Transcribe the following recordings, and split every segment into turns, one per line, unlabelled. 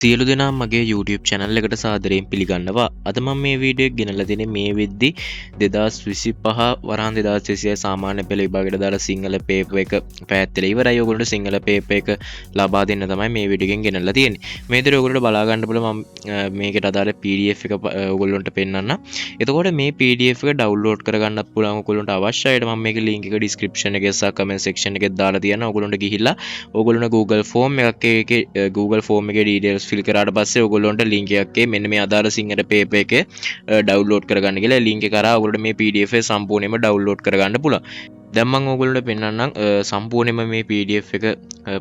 සියලු දෙනා මගේ YouTube channel එකට සාදරයෙන් පිළිගන්නවා. අද මම මේ වීඩියෝ එක ගෙනල්ලා දෙන්නේ මේ වෙද්දි 2025 වරහන් 2026 සාමාන්‍ය පෙළ විභාගයට දාලා සිංහල පේපර් එක පැහැදිලිව ඉවරයි. ඔයගොල්ලන්ට සිංහල පේපර් එක ලබා දෙන්න තමයි මේ වීඩියෝ එකෙන් ගෙනල්ලා තියෙන්නේ. මේ විදිහට ඔයගොල්ලන්ට බලා ගන්න පුළුවන් මම මේකට අදාළ PDF එක ඔයගොල්ලන්ට පෙන්නන්න. එතකොට මේ PDF එක download කරගන්නත් පුළුවන් ඔයගොල්ලන්ට අවශ්‍යයිට මම මේකේ link එක description එකේ සහ comment section එකේ දාලා තියනවා. ඔයගොල්ලන්ට ගිහිල්ලා ඔයගොල්ලන්ට Google form එකක් එකේ Google form එකේ details ෆිල් කරාට පස්සේ ඔයගොල්ලන්ට link එකක් එකේ මෙන්න මේ අදාළ සිංහල පේපර් එකේ download කරගන්න කියලා link එක කරා ඔයගොල්ලන්ට මේ PDF එක සම්පූර්ණයෙන්ම download කරගන්න පුළුවන්. දැන් මම ඔයගොල්ලන්ට පෙන්නන්නම් සම්පූර්ණයෙන්ම මේ PDF එක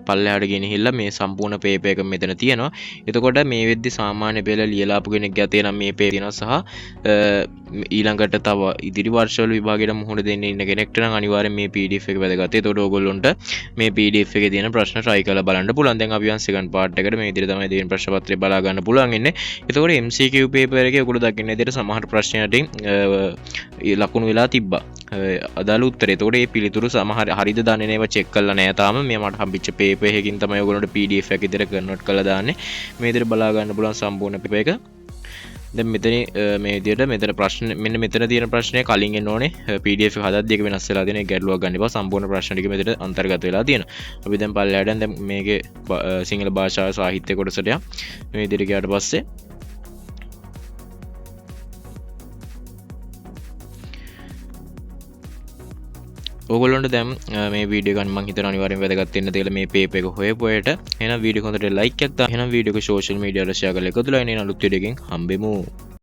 පල්ලෙහාට ගෙනහිල්ලා මේ සම්පූර්ණ පේපර් එක මෙතන තියෙනවා. එතකොට මේ වෙද්දි සාමාන්‍ය පෙළ ලියලා ආපු කෙනෙක් ගැතේ නම් මේ පේපර් තියෙනවා සහ ඊළඟට තව ඉදිරි වර්ෂවල විභාගයට මුහුණ දෙන්න ඉන්න කෙනෙක්ට නම් අනිවාර්යෙන් මේ PDF එක වැදගත්. එතකොට ඔයගොල්ලන්ට මේ PDF එකේ තියෙන ප්‍රශ්න try කරලා බලන්න පුළුවන්. දැන් අපි යන් second part එකට මේ විදිහට තමයි දෙවෙනි ප්‍රශ්න පත්‍රය බලා ගන්න පුළුවන් ඉන්නේ. එතකොට MCQ පේපර් එකේ ඔයගොල්ලෝ දකින්න විදිහට සමහර ප්‍රශ්න වලින් ලකුණු වෙලා තිබ්බා. අදාළ උත්තරේ. එතකොට මේ පිළිතුරු සමහර හරිද දන්නේ නැව චෙක් කරලා නැහැ තාම. මේ මට හම්බෙච්ච පේපර් එකකින් තමයි ඔයගොල්ලන්ට PDF එක විදිහට කන්වර්ට් කරලා දාන්නේ. මේ විදිහට බලා ගන්න පුළුවන් සම්පූර්ණ පේපර් එක. දැන් මෙතන මේ විදිහට මෙතන ප්‍රශ්න මෙන්න මෙතන තියෙන ප්‍රශ්නේ කලින් එන්න ඕනේ PDF එක හදද්දී එක වෙනස් වෙලා තියෙන ගැටලුවක් ගන්න එපා. සම්පූර්ණ ප්‍රශ්න ටික මෙතන අන්තර්ගත වෙලා තියෙනවා. අපි දැන් පල්ලෙහාට දැන් මේකේ සිංහල භාෂාවේ සාහිත්‍ය කොටසට යමු. මේ විදිහට ගියාට පස්සේ ඔයගොල්ලන්ට දැන් මේ වීඩියෝ ගන්න මම හිතනවා අනිවාර්යෙන් වැදගත් වෙන්න කියලා මේ පේපර් එක හොයපු අයට එහෙනම් වීඩියෝ හොඳට ලයික් එකක් දාන්න. එහෙනම් වීඩියෝ එක සෝෂල් මීඩියා වල ෂෙයා කරලා එකතුලා ඉන්න අලුත් වීඩියෝ එකකින් හම්බෙමු.